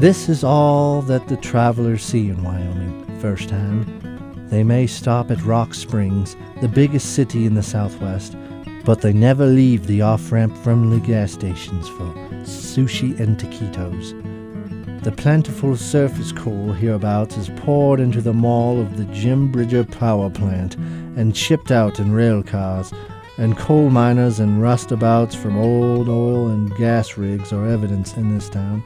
This is all that the travelers see in Wyoming firsthand. They may stop at Rock Springs, the biggest city in the Southwest, but they never leave the off-ramp friendly gas stations for sushi and taquitos. The plentiful surface coal hereabouts is poured into the maw of the Jim Bridger power plant and shipped out in rail cars, and coal miners and roustabouts from old oil and gas rigs are evidence in this town.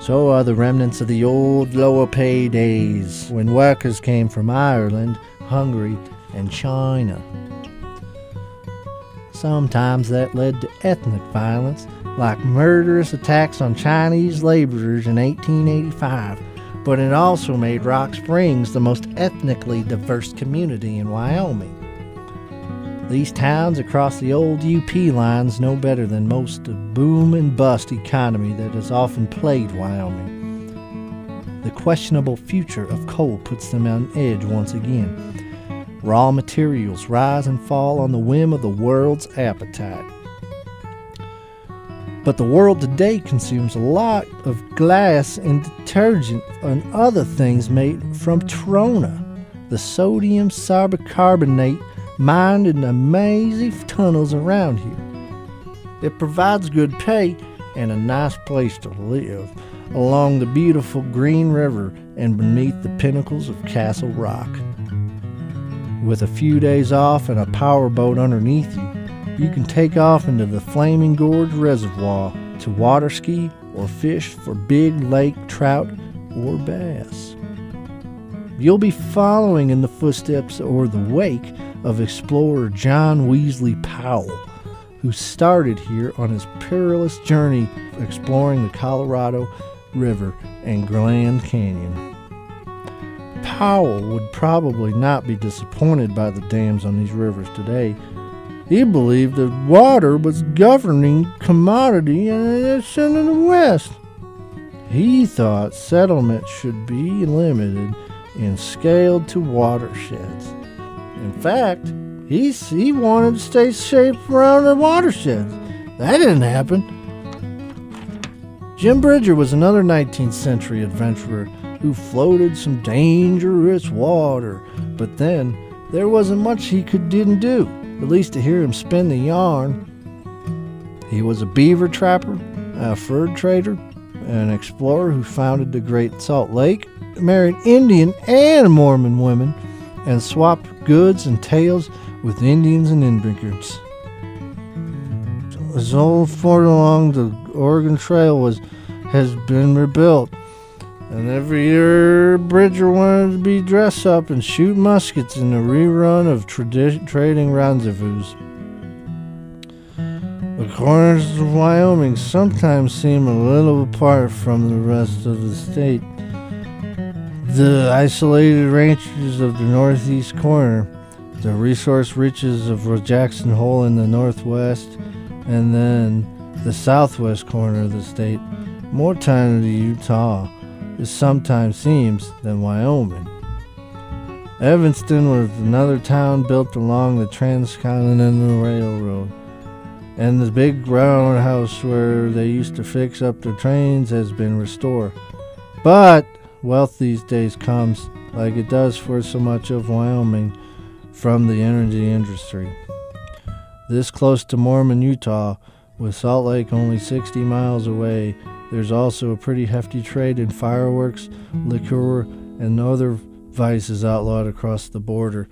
So are the remnants of the old lower pay days when workers came from Ireland, Hungary, and China. Sometimes that led to ethnic violence, like murderous attacks on Chinese laborers in 1885, but it also made Rock Springs the most ethnically diverse community in Wyoming. These towns across the old UP lines know better than most the boom and bust economy that has often plagued Wyoming. The questionable future of coal puts them on edge once again. Raw materials rise and fall on the whim of the world's appetite. But the world today consumes a lot of glass and detergent and other things made from trona, the sodium bicarbonate mined in the mazy tunnels around here. It provides good pay and a nice place to live along the beautiful Green River and beneath the pinnacles of Castle Rock. With a few days off and a powerboat underneath you, you can take off into the Flaming Gorge Reservoir to water ski or fish for big lake trout or bass. You'll be following in the footsteps or the wake of explorer John Weasley Powell, who started here on his perilous journey exploring the Colorado River and Grand Canyon. Powell would probably not be disappointed by the dams on these rivers today. He believed that water was governing commodity and it's in the West. He thought settlement should be limited and scaled to watersheds. In fact, he wanted to stay safe around the watersheds. That didn't happen. Jim Bridger was another 19th century adventurer who floated some dangerous water, but then there wasn't much he didn't do, at least to hear him spin the yarn. He was a beaver trapper, a fur trader, an explorer who founded the Great Salt Lake, married Indian and Mormon women, and swapped goods and tales with Indians and immigrants. His old fort along the Oregon Trail has been rebuilt, and every year Bridger wanted to be dressed up and shoot muskets in a rerun of trading rendezvous. The corners of Wyoming sometimes seem a little apart from the rest of the state. The isolated ranches of the northeast corner, the resource riches of Jackson Hole in the northwest, and then the southwest corner of the state, more tiny to Utah, it sometimes seems, than Wyoming. Evanston was another town built along the Transcontinental Railroad, and the big roundhouse where they used to fix up the trains has been restored. But wealth these days comes, like it does for so much of Wyoming, from the energy industry. This close to Mormon, Utah, with Salt Lake only 60 miles away, there's also a pretty hefty trade in fireworks, liquor, and other vices outlawed across the border.